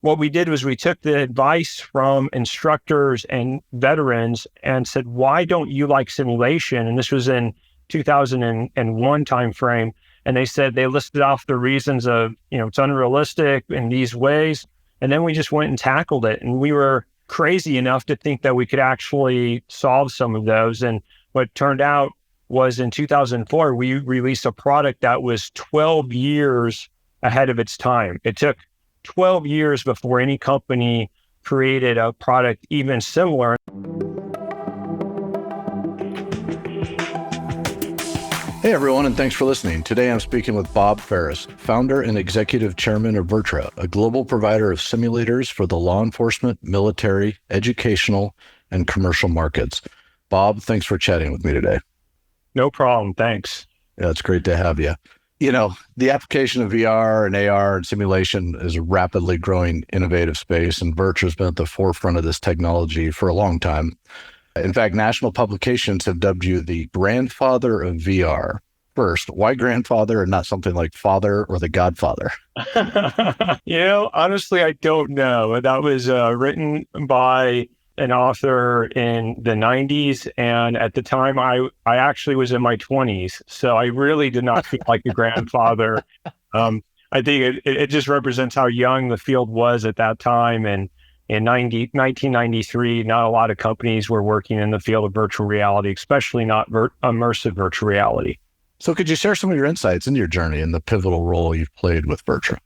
what we did was we took the advice from instructors and veterans and said, why don't you like simulation? And this was in 2001 timeframe. And they said, they listed off the reasons of, it's unrealistic in these ways. And then we just went and tackled it. And we were crazy enough to think that we could actually solve some of those. And what turned out was in 2004, we released a product that was 12 years ahead of its time. It took 12 years before any company created a product even similar. Hey everyone, and thanks for listening. Today I'm speaking with Bob Ferris, founder and executive chairman of VirTra, a global provider of simulators for the law enforcement, military, educational, and commercial markets. Bob, thanks for chatting with me today. No problem. Thanks. Yeah, it's great to have you. The application of VR and AR and simulation is a rapidly growing innovative space, and VirTra's been at the forefront of this technology for a long time. In fact, national publications have dubbed you the grandfather of VR. First, why grandfather and not something like father or the godfather? Honestly, I don't know. That was written by an author in the 90s. And at the time, I actually was in my 20s. So I really did not feel like a grandfather. I think it just represents how young the field was at that time. And in 1993, not a lot of companies were working in the field of virtual reality, especially not immersive virtual reality. So could you share some of your insights in your journey and the pivotal role you've played with VirTra?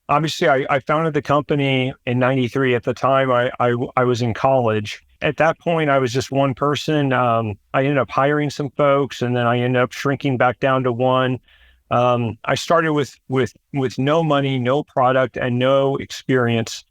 Obviously, I founded the company in 93. At the time, I was in college. At that point, I was just one person. I ended up hiring some folks, and then I ended up shrinking back down to one. I started with no money, no product, and no experience.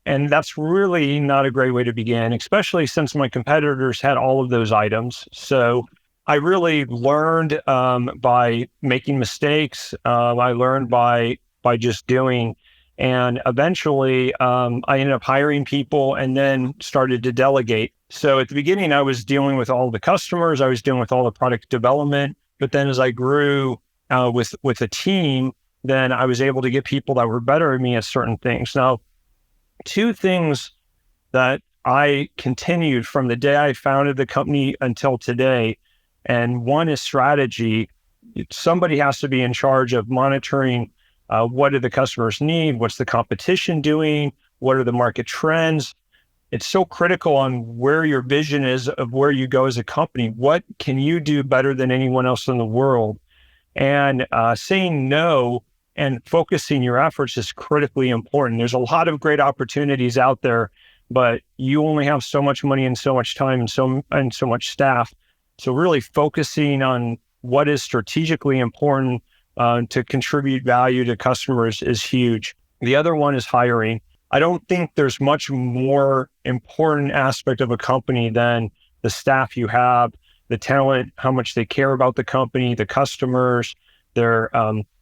And that's really not a great way to begin, especially since my competitors had all of those items. So I really learned by making mistakes. I learned by just doing. And eventually, I ended up hiring people and then started to delegate. So at the beginning, I was dealing with all the customers. I was dealing with all the product development. But then as I grew with a team, then I was able to get people that were better at me at certain things. Now, two things that I continued from the day I founded the company until today, and one is strategy. Somebody has to be in charge of monitoring what do the customers need, what's the competition doing, what are the market trends. It's so critical on where your vision is of where you go as a company. What can you do better than anyone else in the world? And saying no and focusing your efforts is critically important. There's a lot of great opportunities out there, but you only have so much money and so much time and so much staff. So really focusing on what is strategically important to contribute value to customers is huge. The other one is hiring. I don't think there's much more important aspect of a company than the staff you have, the talent, how much they care about the company, the customers, their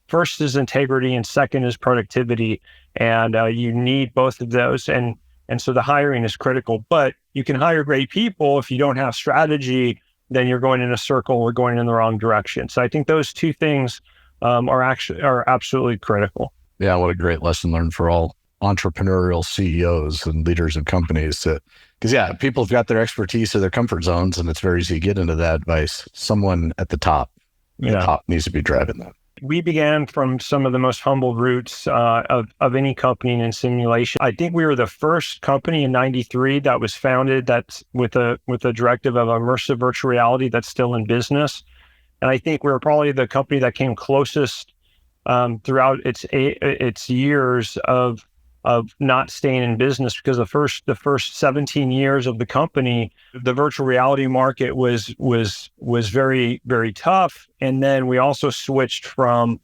first is integrity and second is productivity. And you need both of those. And so the hiring is critical, but you can hire great people. If you don't have strategy, then you're going in a circle or going in the wrong direction. So I think those two things are absolutely critical. Yeah, what a great lesson learned for all entrepreneurial CEOs and leaders of companies. Because people have got their expertise or their comfort zones, and it's very easy to get into that advice. Someone at the top, top needs to be driving that. We began from some of the most humble roots of any company in simulation. I think we were the first company in 93 that was founded that's with a directive of immersive virtual reality that's still in business. And I think we were probably the company that came closest throughout its years of not staying in business, because the first 17 years of the company, the virtual reality market was very, very tough. And then we also switched from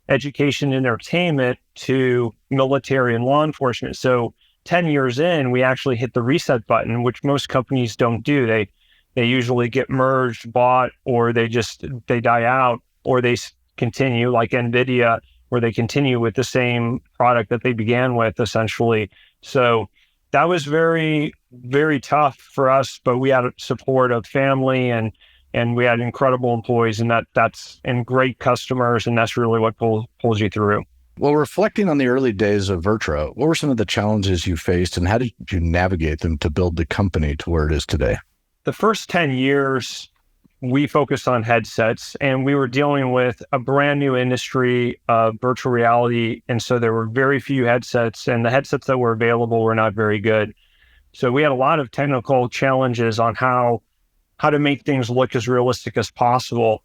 education and entertainment to military and law enforcement. So 10 years in, we actually hit the reset button, which most companies don't do. They usually get merged, bought, or they die out, or they continue, like NVIDIA, where they continue with the same product that they began with, essentially. So that was very, very tough for us, but we had support of family and we had incredible employees, and that's great customers, and that's really what pulls you through. Well, reflecting on the early days of VirTra, what were some of the challenges you faced and how did you navigate them to build the company to where it is today? The first 10 years, we focused on headsets and we were dealing with a brand new industry of virtual reality. And so there were very few headsets and the headsets that were available were not very good. So we had a lot of technical challenges on how to make things look as realistic as possible.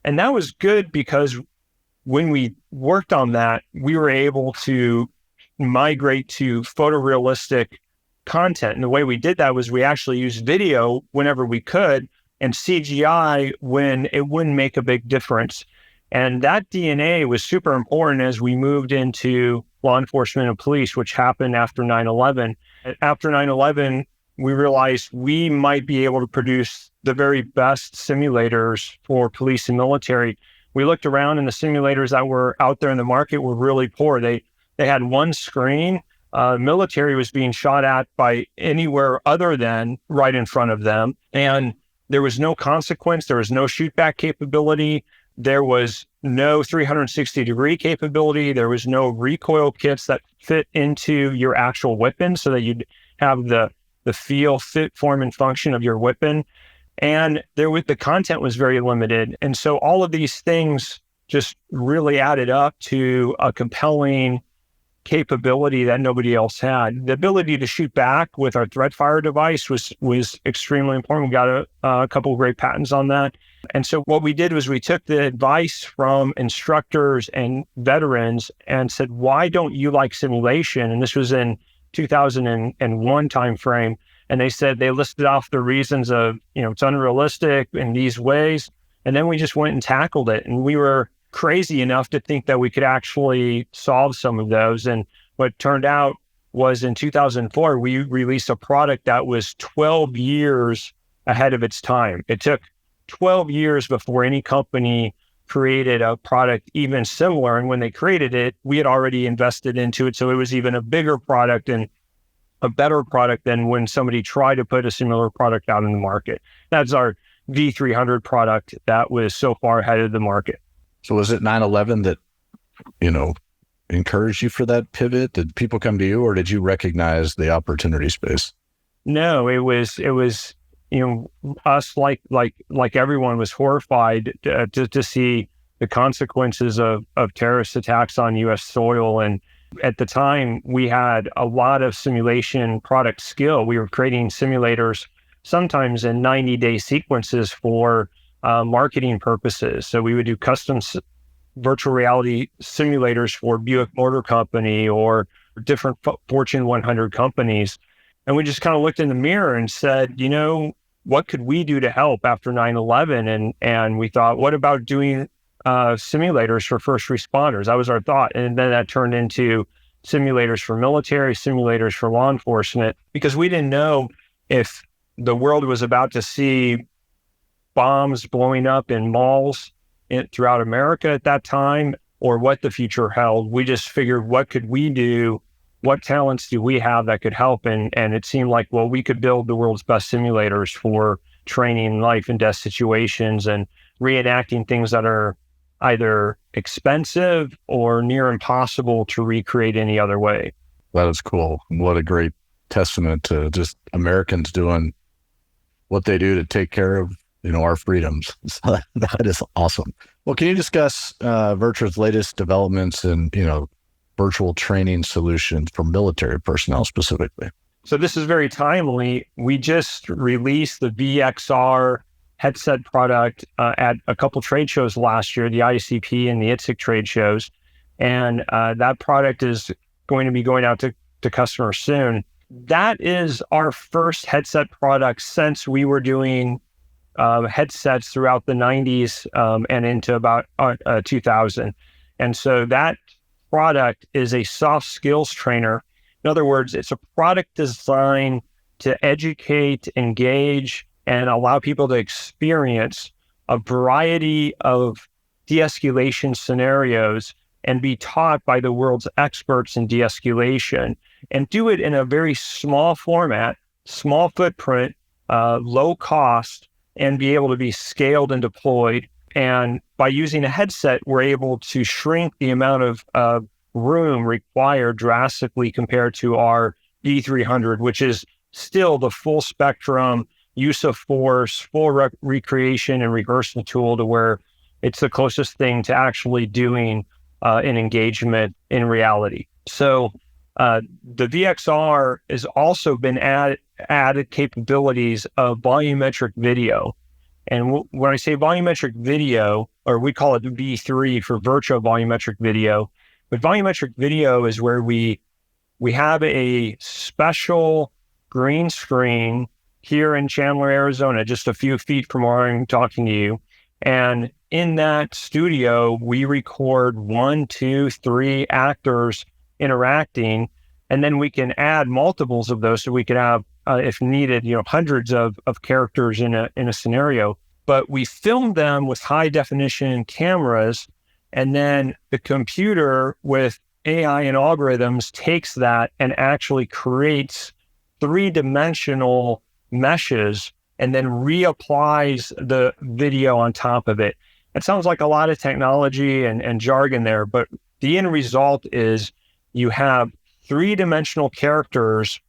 And that was good because when we worked on that, we were able to migrate to photorealistic content. And the way we did that was we actually used video whenever we could and CGI when it wouldn't make a big difference. And that DNA was super important as we moved into law enforcement and police, which happened after 9/11. After 9/11, we realized we might be able to produce the very best simulators for police and military. We looked around and the simulators that were out there in the market were really poor. They had one screen. Military was being shot at by anywhere other than right in front of them. And there was no consequence. There was no shoot back capability. There was no 360-degree capability. There was no recoil kits that fit into your actual weapon so that you'd have the feel, fit, form, and function of your weapon. And the content was very limited. And so all of these things just really added up to a compelling capability that nobody else had. The ability to shoot back with our threat fire device was extremely important. We got a couple of great patents on that. And so what we did was we took the advice from instructors and veterans and said, why don't you like simulation? And this was in 2001 timeframe. And they listed off the reasons of, it's unrealistic in these ways. And then we just went and tackled it. And we were crazy enough to think that we could actually solve some of those. And what turned out was in 2004, we released a product that was 12 years ahead of its time. It took 12 years before any company created a product even similar. And when they created it, we had already invested into it. So it was even a bigger product and a better product than when somebody tried to put a similar product out in the market. That's our V300 product that was so far ahead of the market. So was it 9/11 that, encouraged you for that pivot? Did people come to you or did you recognize the opportunity space? No, it was, us like everyone was horrified to see the consequences of terrorist attacks on U.S. soil. And at the time, we had a lot of simulation product skill. We were creating simulators sometimes in 90-day sequences for marketing purposes. So we would do custom virtual reality simulators for Buick Motor Company or different Fortune 100 companies. And we just kind of looked in the mirror and said, what could we do to help after 9/11? And we thought, what about doing simulators for first responders? That was our thought. And then that turned into simulators for military, simulators for law enforcement, because we didn't know if the world was about to see bombs blowing up in malls throughout America at that time, or what the future held. We just figured, what could we do? What talents do we have that could help? And it seemed like, well, we could build the world's best simulators for training life and death situations and reenacting things that are either expensive or near impossible to recreate any other way. That is cool. What a great testament to just Americans doing what they do to take care of, our freedoms. So that is awesome. Well, can you discuss VirTra's latest developments and, virtual training solutions for military personnel specifically? So this is very timely. We just released the VXR headset product at a couple trade shows last year, the ICP and the ITSIC trade shows. And that product is going to be going out to customers soon. That is our first headset product since we were doing headsets throughout the 90s and into about 2000. And so that product is a soft skills trainer. In other words, it's a product designed to educate, engage, and allow people to experience a variety of de-escalation scenarios and be taught by the world's experts in de-escalation, and do it in a very small format, small footprint, low cost, and be able to be scaled and deployed. And by using a headset, we're able to shrink the amount of room required drastically compared to our D300, which is still the full spectrum use of force, full recreation and rehearsal tool, to where it's the closest thing to actually doing an engagement in reality. So the VXR has also been added capabilities of volumetric video. And when I say volumetric video, or we call it V3 for VirTra volumetric video, but volumetric video is where we have a special green screen here in Chandler, Arizona, just a few feet from where I'm talking to you. And in that studio, we record 1, 2, 3 actors interacting, and then we can add multiples of those, so we could have, if needed, hundreds of characters in a scenario. But we film them with high definition cameras, and then the computer with AI and algorithms takes that and actually creates 3-dimensional meshes and then reapplies the video on top of it. It sounds like a lot of technology and jargon there, but the end result is you have 3-dimensional characters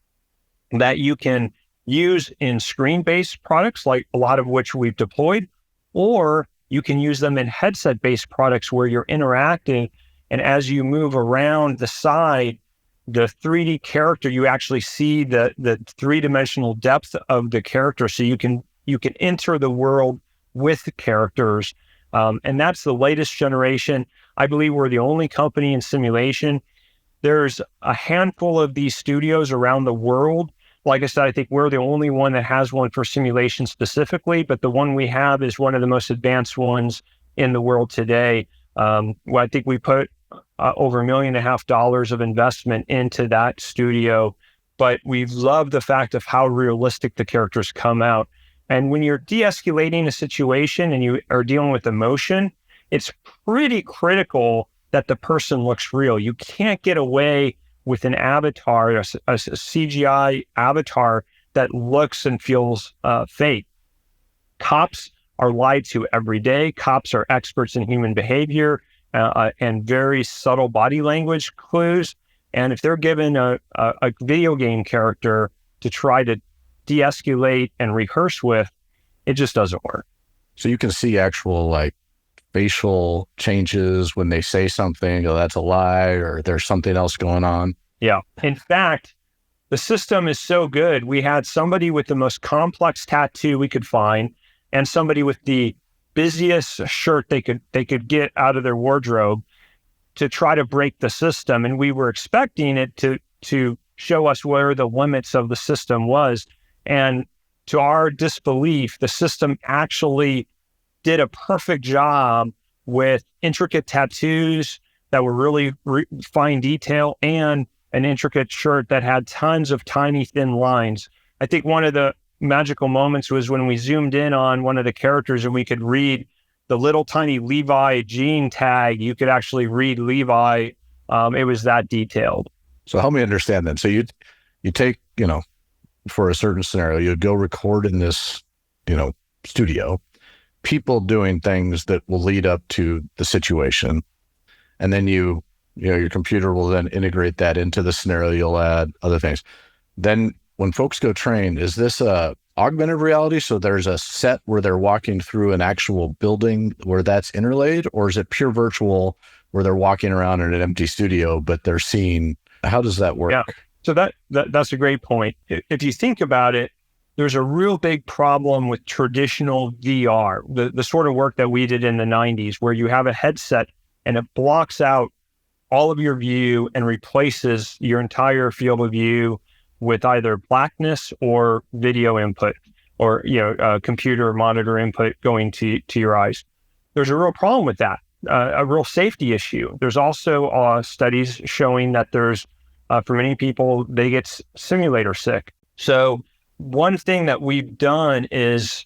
that you can use in screen-based products, like a lot of which we've deployed, or you can use them in headset-based products where you're interacting, and as you move around the side, the 3D character, you actually see the 3-dimensional depth of the character, so you can enter the world with the characters. And that's the latest generation. I believe we're the only company in simulation. There's a handful of these studios around the world. Like I said, I think we're the only one that has one for simulation specifically, but the one we have is one of the most advanced ones in the world today. Well, I think we put over $1.5 million of investment into that studio, but we love the fact of how realistic the characters come out. And when you're de-escalating a situation and you are dealing with emotion, it's pretty critical that the person looks real. You can't get away with an avatar, a CGI avatar that looks and feels fake. Cops are lied to every day. Cops are experts in human behavior and very subtle body language clues. And if they're given a video game character to try to de-escalate and rehearse with, it just doesn't work. So you can see actual facial changes when they say something, that's a lie, or there's something else going on. Yeah. In fact, the system is so good. We had somebody with the most complex tattoo we could find, and somebody with the busiest shirt they could get out of their wardrobe to try to break the system. And we were expecting it to show us where the limits of the system was. And to our disbelief, the system actually did a perfect job with intricate tattoos that were really fine detail, and an intricate shirt that had tons of tiny thin lines. I think one of the magical moments was when we zoomed in on one of the characters and we could read the little tiny Levi jean tag. You could actually read Levi. It was that detailed. So help me understand then. So you take, for a certain scenario, you'd go record in this, studio, people doing things that will lead up to the situation. And then your computer will then integrate that into the scenario. You'll add other things. Then when folks go train, is this a augmented reality? So there's a set where they're walking through an actual building where that's interlaid, or is it pure virtual where they're walking around in an empty studio, but they're seeing, how does that work? Yeah. So that's a great point. If you think about it, there's a real big problem with traditional VR, the sort of work that we did in the 90s, where you have a headset and it blocks out all of your view and replaces your entire field of view with either blackness or video input, or computer monitor input going to your eyes. There's a real problem with that, a real safety issue. There's also studies showing that there's, for many people, they get simulator sick. So one thing that we've done is,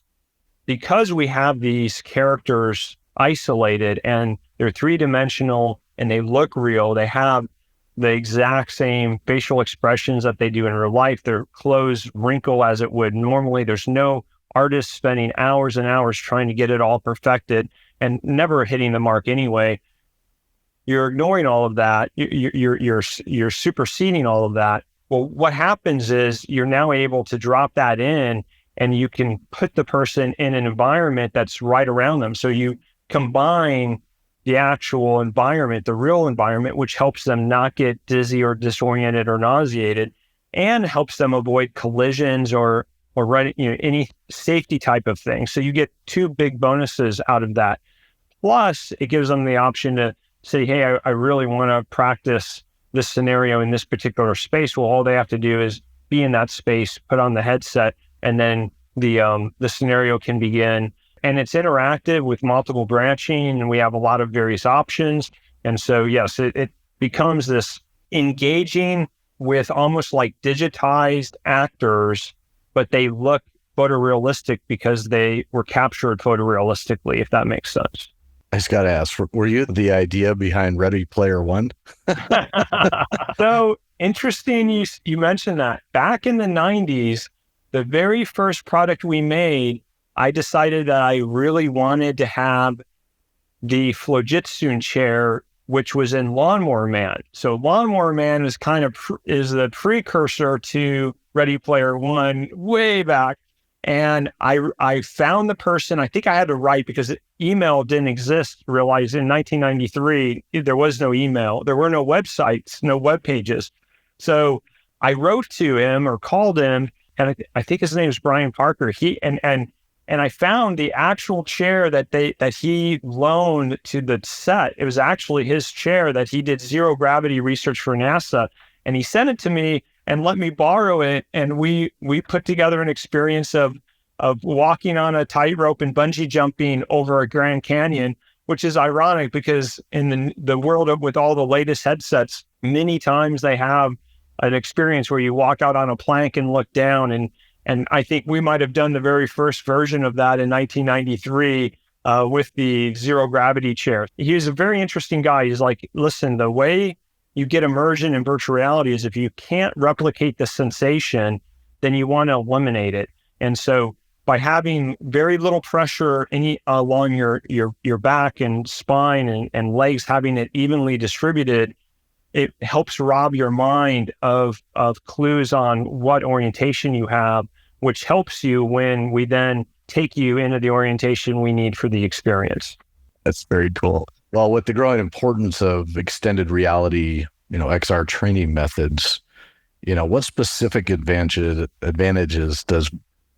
because we have these characters isolated and they're 3-dimensional and they look real, they have the exact same facial expressions that they do in real life. Their clothes wrinkle as it would normally. There's no artist spending hours and hours trying to get it all perfected and never hitting the mark anyway. you're ignoring all of that. You're superseding all of that. Well, what happens is you're now able to drop that in, and you can put the person in an environment that's right around them. So you combine the actual environment, the real environment, which helps them not get dizzy or disoriented or nauseated, and helps them avoid collisions or any safety type of thing. So you get two big bonuses out of that. Plus, it gives them the option to say, hey, I really want to practice this scenario in this particular space. Well, all they have to do is be in that space, put on the headset, and then the scenario can begin. And it's interactive with multiple branching, and we have a lot of various options. And so, yes, it becomes this engaging with almost like digitized actors, but they look photorealistic because they were captured photorealistically, if that makes sense. I just got to ask, were you the idea behind Ready Player One? So interesting you mentioned that. Back in the 90s, the very first product we made, I decided that I really wanted to have the Flojitsu chair, which was in Lawnmower Man. So Lawnmower Man is is the precursor to Ready Player One way back. And I found the person. I think I had to write because email didn't exist. Realized in 1993, there was no email. There were no websites, no web pages. So I wrote to him or called him, and I think his name is Brian Parker. And I found the actual chair that he loaned to the set. It was actually his chair that he did zero gravity research for NASA, and he sent it to me and let me borrow it. And we put together an experience of walking on a tightrope and bungee jumping over a Grand Canyon, which is ironic because in the world with all the latest headsets, many times they have an experience where you walk out on a plank and look down. And I think we might have done the very first version of that in 1993 with the zero gravity chair. He was a very interesting guy. He's like, listen, the way you get immersion in virtual reality is if you can't replicate the sensation, then you want to eliminate it. And so by having very little pressure along your back and spine and legs, having it evenly distributed, it helps rob your mind of clues on what orientation you have, which helps you when we then take you into the orientation we need for the experience. That's very cool. Well, with the growing importance of extended reality, XR training methods, what specific advantages does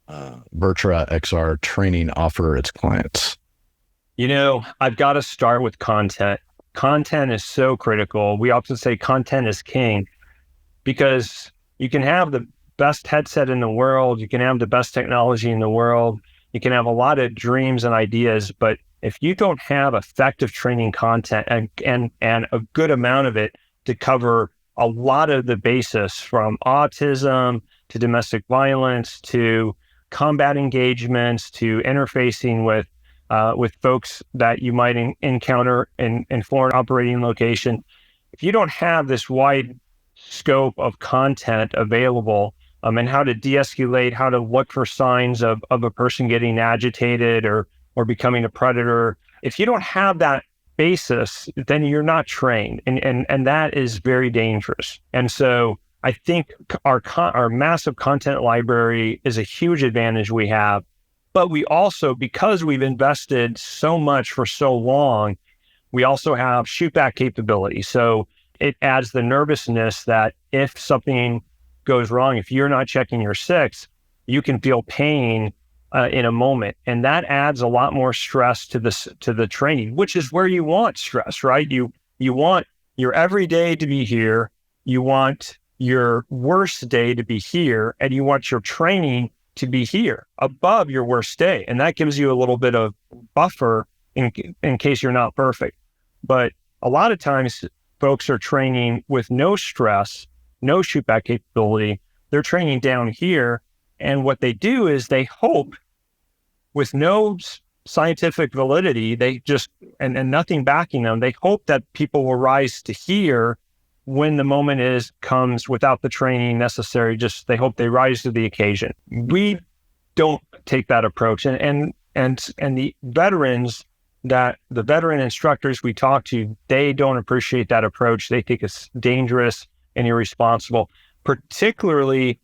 VirTra XR training offer its clients? I've got to start with content. Content is so critical. We often say content is king because you can have the best headset in the world, you can have the best technology in the world, you can have a lot of dreams and ideas, but if you don't have effective training content and a good amount of it to cover a lot of the basis from autism to domestic violence to combat engagements to interfacing with folks that you might encounter in foreign operating location, if you don't have this wide scope of content available and how to de-escalate, how to look for signs of a person getting agitated or becoming a predator, if you don't have that basis, then you're not trained, and that is very dangerous. And so I think our massive content library is a huge advantage we have. But we also, because we've invested so much for so long, we also have shoot back capability. So it adds the nervousness that if something goes wrong, if you're not checking your six, you can feel pain in a moment. And that adds a lot more stress to the training, which is where you want stress, right? You want your everyday to be here. You want your worst day to be here, and you want your training to be here above your worst day. And that gives you a little bit of buffer in case you're not perfect. But a lot of times folks are training with no stress, no shoot back capability. They're training down here. And what they do is they hope, with no scientific validity, they just, and nothing backing them, they hope that people will rise to here when the moment comes without the training necessary. Just they hope they rise to the occasion. We don't take that approach, and the veterans that the veteran instructors we talk to, they don't appreciate that approach. They think it's dangerous and irresponsible, particularly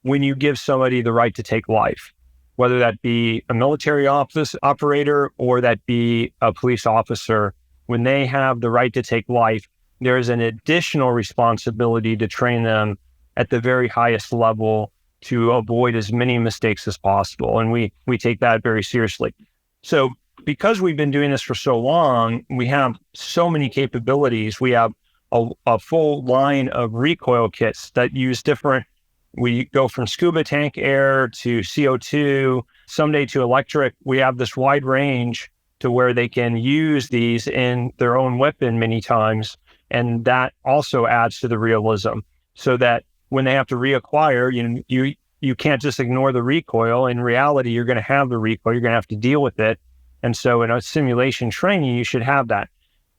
when you give somebody the right to take life, whether that be a military office operator or that be a police officer. When they have the right to take life, there is an additional responsibility to train them at the very highest level to avoid as many mistakes as possible. And we take that very seriously. So because we've been doing this for so long, we have so many capabilities. We have a full line of recoil kits that use different, we go from scuba tank air to CO2, someday to electric. We have this wide range to where they can use these in their own weapon many times. And that also adds to the realism, so that when they have to reacquire, you can't just ignore the recoil. In reality, you're going to have the recoil. You're going to have to deal with it. And so in a simulation training, you should have that.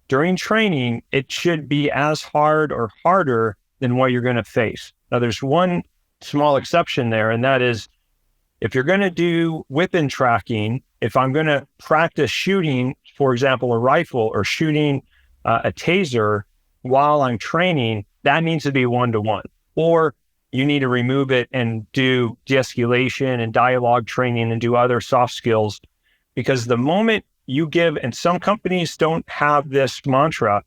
During training, it should be as hard or harder than what you're going to face. Now, there's one small exception there, and that is if you're going to do weapon tracking, if I'm going to practice shooting, for example, a rifle or shooting a taser while I'm training, that needs to be one-to-one. Or you need to remove it and do de-escalation and dialogue training and do other soft skills. Because the moment you give, and some companies don't have this mantra,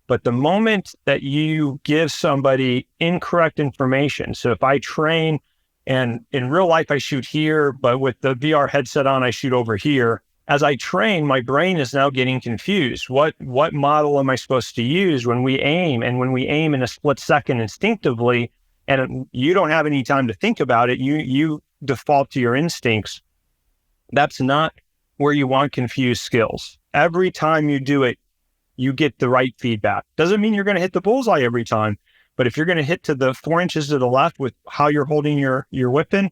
but the moment that you give somebody incorrect information, so if I train and in real life I shoot here, but with the VR headset on, I shoot over here. As I train, my brain is now getting confused. What model am I supposed to use when we aim? And when we aim in a split second instinctively, and you don't have any time to think about it, you default to your instincts. That's not where you want confused skills. Every time you do it, you get the right feedback. Doesn't mean you're going to hit the bullseye every time, but if you're going to hit to the 4 inches to the left with how you're holding your weapon,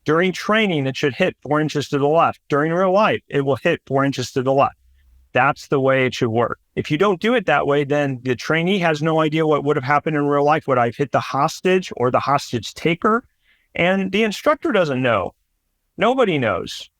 during training, it should hit 4 inches to the left. During real life, it will hit 4 inches to the left. That's the way it should work. If you don't do it that way, then the trainee has no idea what would have happened in real life. Would I have hit the hostage or the hostage taker? And the instructor doesn't know. Nobody knows.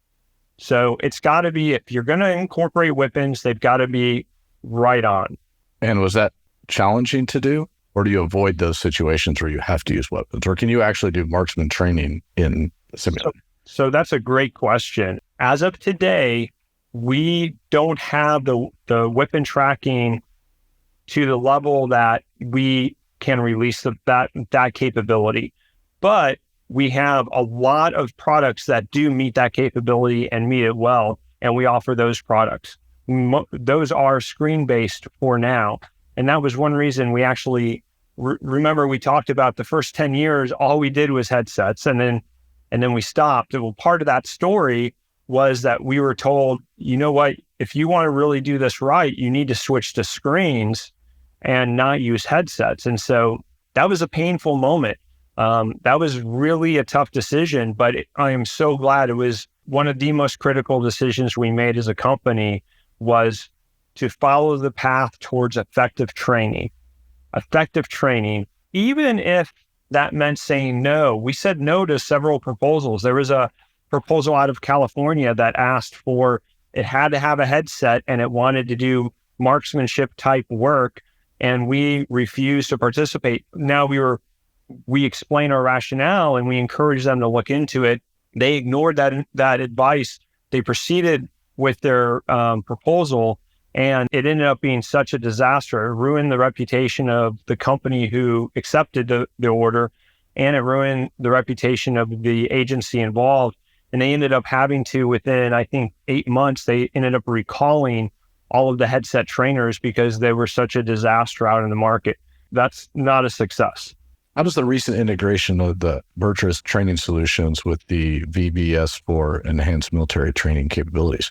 So it's got to be, if you're going to incorporate weapons, they've got to be right on. And was that challenging to do? Or do you avoid those situations where you have to use weapons? Or can you actually do marksman training in the simulator? So that's a great question. As of today, we don't have the weapon tracking to the level that we can release that capability. But we have a lot of products that do meet that capability and meet it well, and we offer those products. Those are screen-based for now. And that was one reason we actually, remember we talked about the first 10 years, all we did was headsets, and then we stopped. Well, part of that story was that we were told, you know what, if you want to really do this right, you need to switch to screens and not use headsets. And so that was a painful moment. That was really a tough decision, but I am so glad. It was one of the most critical decisions we made as a company, was to follow the path towards effective training, even if that meant saying no. We said no to several proposals. There was a proposal out of California that asked for, it had to have a headset and it wanted to do marksmanship type work, and we refused to participate. Now we explained our rationale and we encouraged them to look into it. They ignored that advice. They proceeded with their proposal, and it ended up being such a disaster. It ruined the reputation of the company who accepted the order, and it ruined the reputation of the agency involved. And they ended up having to, within, I think, 8 months, they ended up recalling all of the headset trainers because they were such a disaster out in the market. That's not a success. How does the recent integration of the VirTra's training solutions with the VBS for enhanced military training capabilities?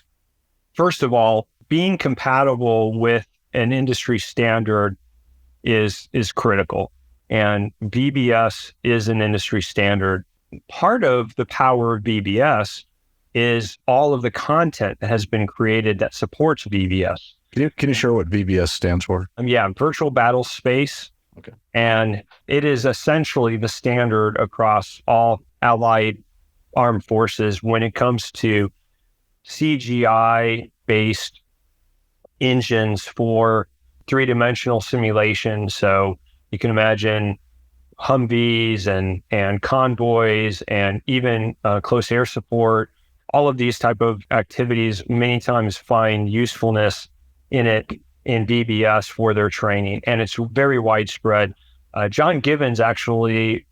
First of all, being compatible with an industry standard is critical. And VBS is an industry standard. Part of the power of VBS is all of the content that has been created that supports VBS. Can you share what VBS stands for? Virtual Battle Space. Okay. And it is essentially the standard across all allied armed forces when it comes to CGI-based engines for three-dimensional simulation. So you can imagine Humvees and convoys and even close air support. All of these type of activities many times find usefulness in VBS for their training, and it's very widespread. John Givens actually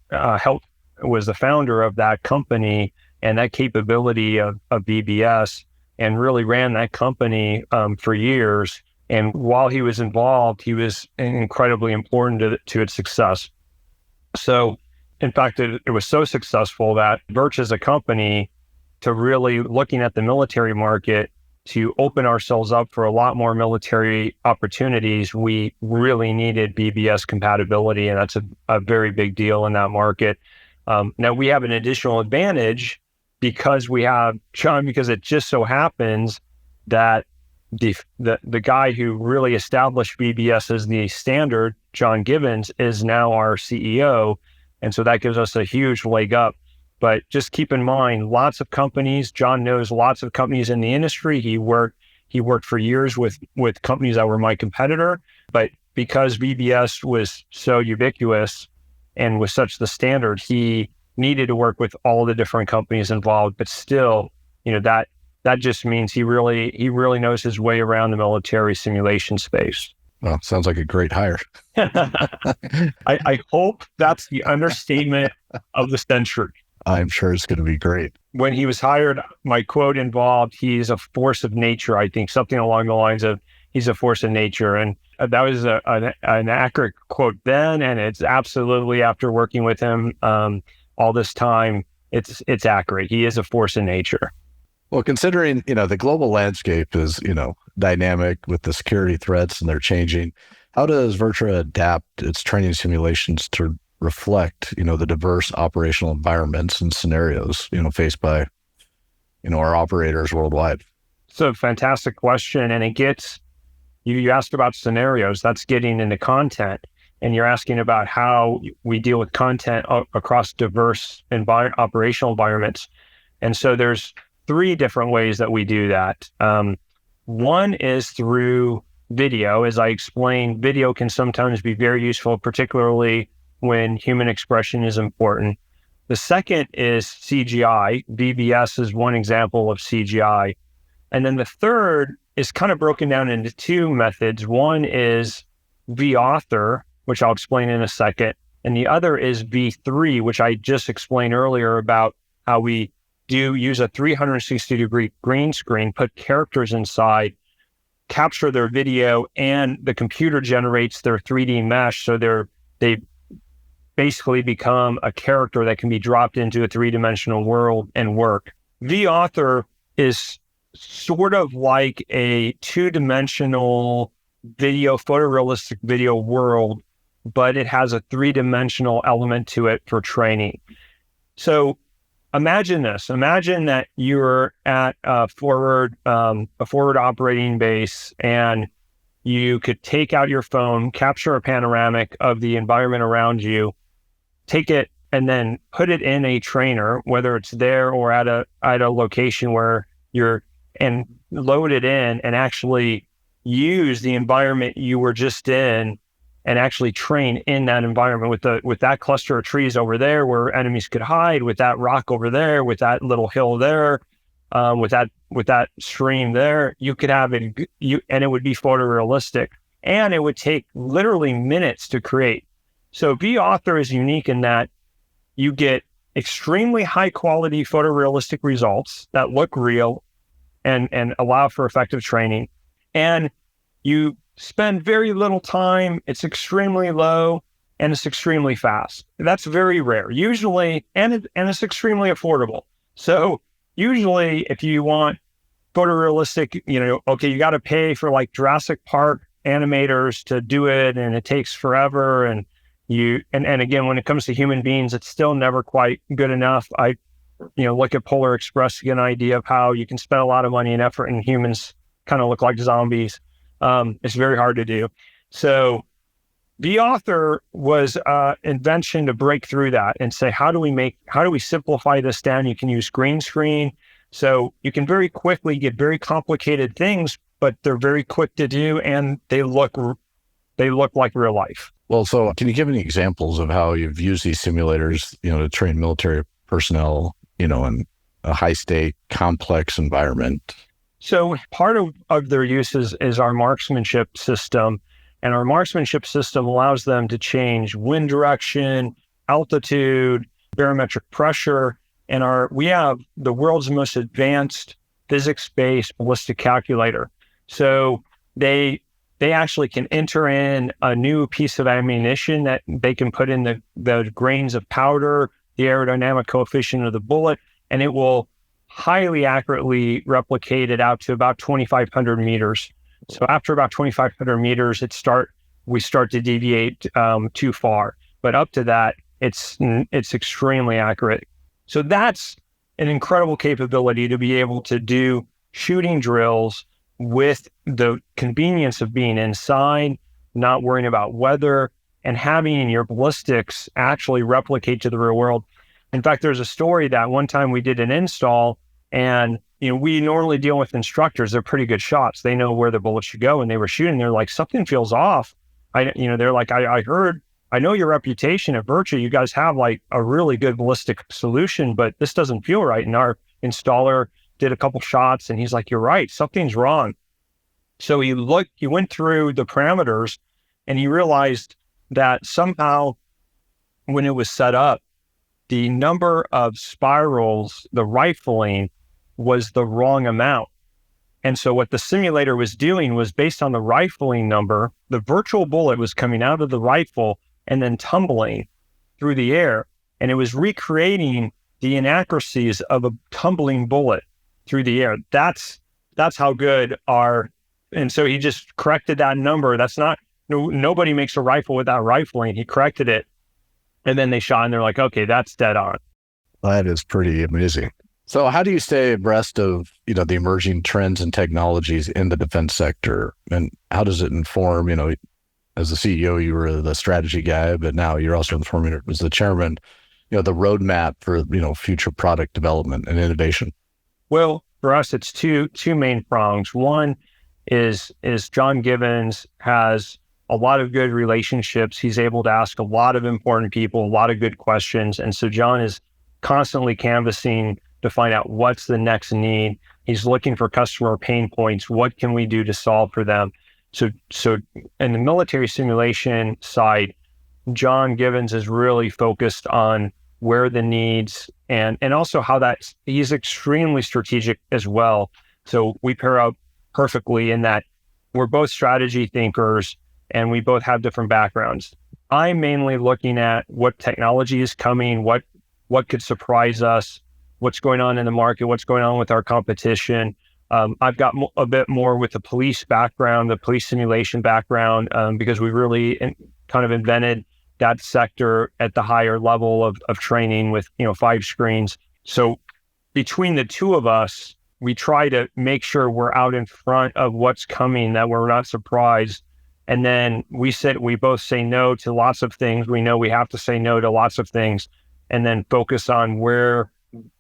was the founder of that company and that capability of VBS, and really ran that company for years. And while he was involved, he was incredibly important to its success. So, in fact, it was so successful that VirTra as a company, to really looking at the military market, to open ourselves up for a lot more military opportunities, we really needed VBS compatibility, and that's a very big deal in that market. Now, we have an additional advantage because we have John, because it just so happens that the guy who really established VBS as the standard, John Givens, is now our CEO. And so that gives us a huge leg up. But just keep in mind, lots of companies, John knows lots of companies in the industry. He worked for years with companies that were my competitor. But because VBS was so ubiquitous and was such the standard, he needed to work with all the different companies involved. But still, that just means he really knows his way around the military simulation space. Well, sounds like a great hire. I hope that's the understatement of the century. I'm sure it's going to be great. When he was hired, my quote involved, he's a force of nature. I think something along the lines of, he's a force of nature. And that was an accurate quote then. And it's absolutely, after working with him all this time, it's accurate. He is a force of nature. Well, considering, the global landscape is, dynamic with the security threats and they're changing, how does VirTra adapt its training simulations to reflect, the diverse operational environments and scenarios, faced by, our operators worldwide? It's a fantastic question. And it gets, you asked about scenarios, that's getting into content. And you're asking about how we deal with content across diverse operational environments. And so there's 3 different ways that we do that. One is through video. As I explained, video can sometimes be very useful, particularly when human expression is important. The second is CGI. VBS is one example of CGI. And then the third is kind of broken down into 2 methods. One is vAuthor, which I'll explain in a second. And the other is V3, which I just explained earlier about how we do use a 360-degree green screen, put characters inside, capture their video, and the computer generates their 3D mesh. So they basically become a character that can be dropped into a 3-dimensional world and work. vAuthor is sort of like a 2-dimensional video, photorealistic video world, but it has a 3-dimensional element to it for training. So imagine this. Imagine that you're at a forward operating base, and you could take out your phone, capture a panoramic of the environment around you, take it, and then put it in a trainer, whether it's there or at a location where and load it in and actually use the environment you were just in and actually train in that environment with that cluster of trees over there where enemies could hide, with that rock over there, with that little hill there, with that stream there. You could have it, and it would be photorealistic, and it would take literally minutes to create. So vAuthor is unique in that you get extremely high quality photorealistic results that look real and allow for effective training, and you spend very little time. It's extremely low, and it's extremely fast. That's very rare. Usually, and it's extremely affordable. So usually, if you want photorealistic, you got to pay for like Jurassic Park animators to do it, and it takes forever. And again, when it comes to human beings, it's still never quite good enough. I look at Polar Express to get an idea of how you can spend a lot of money and effort, and humans kind of look like zombies. It's very hard to do. So vAuthor was invention to break through that and say, how do we simplify this down? You can use green screen. So you can very quickly get very complicated things but they're very quick to do, and they look like real life. Well, so can you give any examples of how you've used these simulators, to train military personnel, in a high stake, complex environment? So part of their uses is our marksmanship system. And our marksmanship system allows them to change wind direction, altitude, barometric pressure. And we have the world's most advanced physics-based ballistic calculator. So they actually can enter in a new piece of ammunition that they can put in the grains of powder, the aerodynamic coefficient of the bullet, and it will highly accurately replicate it out to about 2,500 meters. So after about 2,500 meters, we start to deviate too far. But up to that, it's extremely accurate. So that's an incredible capability to be able to do shooting drills with the convenience of being inside, not worrying about weather, and having your ballistics actually replicate to the real world. In fact, there's a story that one time we did an install, and we normally deal with instructors. They're pretty good shots. They know where the bullet should go, and they were shooting. They're like, something feels off. They're like, I know your reputation at VirTra. You guys have like a really good ballistic solution, but this doesn't feel right. And our installer did a couple shots, and he's like, you're right, something's wrong. So he went through the parameters, and he realized that somehow when it was set up, the number of spirals, the rifling, was the wrong amount. And so what the simulator was doing was, based on the rifling number, the virtual bullet was coming out of the rifle and then tumbling through the air. And it was recreating the inaccuracies of a tumbling bullet through the air. That's how good and so he just corrected that number. Nobody makes a rifle without rifling. He corrected it. And then they shot, and they're like, okay, that's dead on. That is pretty amazing. So how do you stay abreast of, the emerging trends and technologies in the defense sector? And how does it inform, as the CEO, you were the strategy guy, but now you're also informing as the chairman, the roadmap for, future product development and innovation? Well, for us, it's two main prongs. One is John Givens has a lot of good relationships. He's able to ask a lot of important people, a lot of good questions. And so John is constantly canvassing to find out what's the next need. He's looking for customer pain points. What can we do to solve for them? So in the military simulation side, John Givens is really focused on where the needs and also how he's extremely strategic as well. So we pair up perfectly in that we're both strategy thinkers and we both have different backgrounds. I'm mainly looking at what technology is coming, what could surprise us, what's going on in the market, what's going on with our competition. I've got a bit more with the police background, the police simulation background, because we really kind of invented that sector at the higher level of training with 5 screens. So between the two of us, we try to make sure we're out in front of what's coming, that we're not surprised. And then we both say no to lots of things. We know we have to say no to lots of things, and then focus on where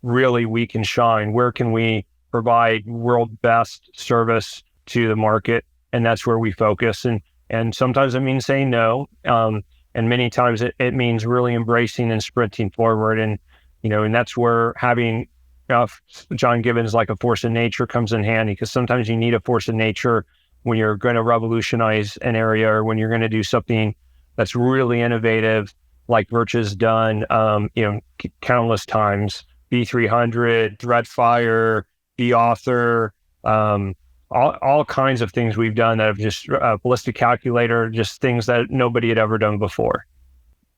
really we can shine. Where can we provide world best service to the market? And that's where we focus. And sometimes it means saying no. And many times it means really embracing and sprinting forward. And that's where having John Givens like a force of nature comes in handy, because sometimes you need a force of nature when you're going to revolutionize an area, or when you're going to do something that's really innovative, like VirTra's done, countless times. B300, Threatfire, B-Author, all kinds of things we've done that have just ballistic calculator, just things that nobody had ever done before.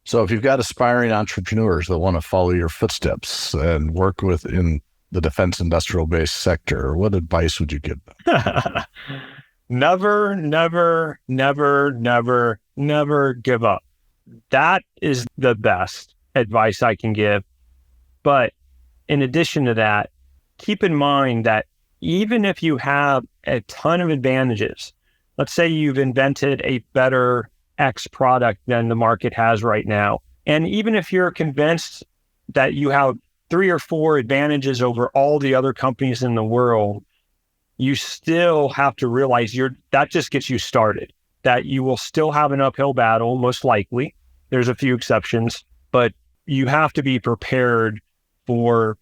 So if you've got aspiring entrepreneurs that want to follow your footsteps and work within the defense industrial base sector, what advice would you give them? Never, never, never, never, never give up. That is the best advice I can give. But in addition to that, keep in mind that even if you have a ton of advantages, let's say you've invented a better X product than the market has right now, and even if you're convinced that you have 3 or 4 advantages over all the other companies in the world, you still have to realize that just gets you started, that you will still have an uphill battle, most likely. There's a few exceptions, but you have to be prepared for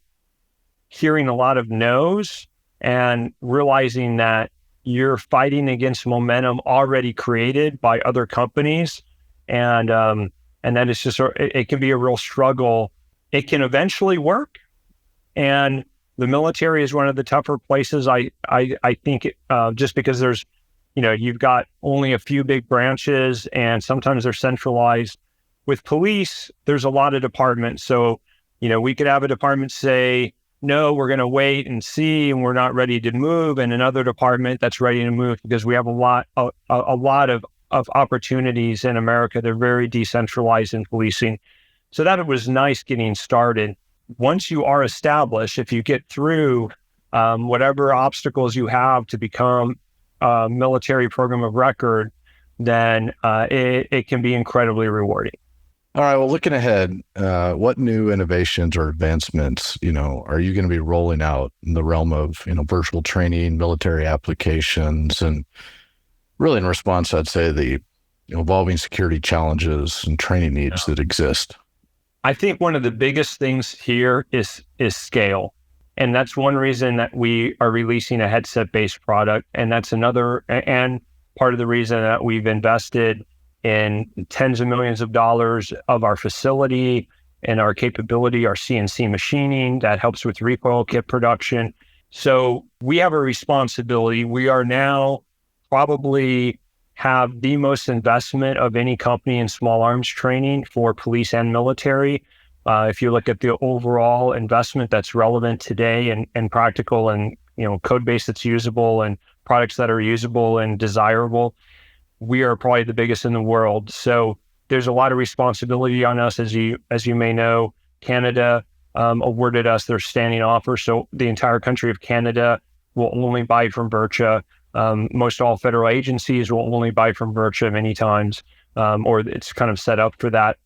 hearing a lot of no's and realizing that you're fighting against momentum already created by other companies. And that it's just, it can be a real struggle. It can eventually work. And the military is one of the tougher places. I think just because there's, you've got only a few big branches and sometimes they're centralized. With police, there's a lot of departments. So, we could have a department say, no, we're going to wait and see, and we're not ready to move. And another department that's ready to move because we have a lot of opportunities in America. They're very decentralized in policing. So that it was nice getting started. Once you are established, if you get through whatever obstacles you have to become a military program of record, then it can be incredibly rewarding. All right. Well, looking ahead, what new innovations or advancements, are you going to be rolling out in the realm of, virtual training, military applications, and really in response, I'd say the evolving security challenges and training needs that exist? I think one of the biggest things here is scale. And that's one reason that we are releasing a headset-based product. And that's another, and part of the reason that we've invested in tens of millions of dollars of our facility and our capability, our CNC machining that helps with recoil kit production. So we have a responsibility. We are now probably have the most investment of any company in small arms training for police and military. If you look at the overall investment that's relevant today and practical and code base that's usable and products that are usable and desirable, we are probably the biggest in the world. So there's a lot of responsibility on us. As you may know, Canada awarded us their standing offer. So the entire country of Canada will only buy from VirTra. Most all federal agencies will only buy from VirTra many times, or it's kind of set up for that,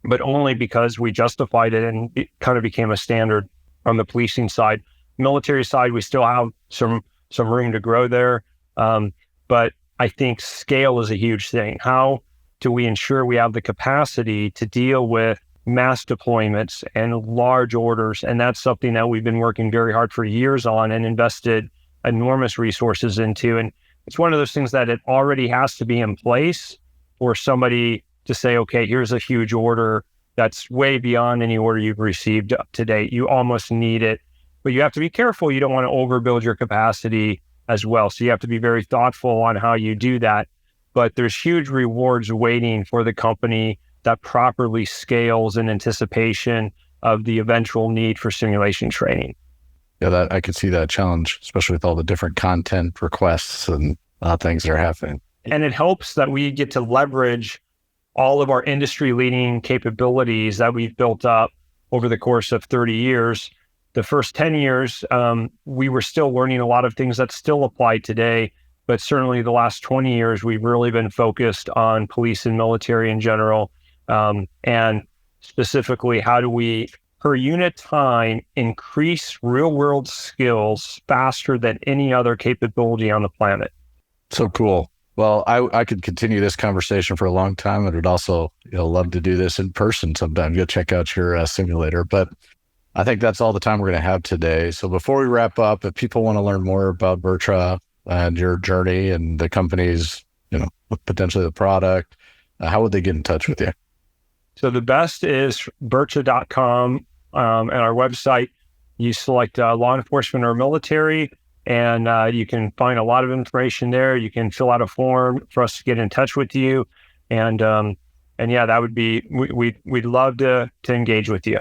but only because we justified it and it kind of became a standard on the policing side. Military side, we still have some room to grow there, but I think scale is a huge thing. How do we ensure we have the capacity to deal with mass deployments and large orders? And that's something that we've been working very hard for years on and invested enormous resources into. And it's one of those things that it already has to be in place for somebody to say, okay, here's a huge order that's way beyond any order you've received up to date. You almost need it, but you have to be careful. You don't want to overbuild your capacity as well. So you have to be very thoughtful on how you do that. But there's huge rewards waiting for the company that properly scales in anticipation of the eventual need for simulation training. Yeah, that I could see that challenge, especially with all the different content requests and things that are happening. And it helps that we get to leverage all of our industry-leading capabilities that we've built up over the course of 30 years. The first 10 years, we were still learning a lot of things that still apply today, but certainly the last 20 years, we've really been focused on police and military in general. And specifically, how do we, per unit time, increase real-world skills faster than any other capability on the planet? So cool. Well, I could continue this conversation for a long time. I would also love to do this in person sometime. Go check out your simulator. But I think that's all the time we're going to have today. So before we wrap up, if people want to learn more about VirTra and your journey and the company's, potentially the product, how would they get in touch with you? So the best is VirTra.com and our website. You select law enforcement or military, and you can find a lot of information there. You can fill out a form for us to get in touch with you. And yeah, that would be, we'd love to engage with you.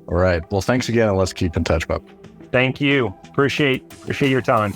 All right. Well, thanks again, and let's keep in touch, Bob. Thank you. Appreciate your time.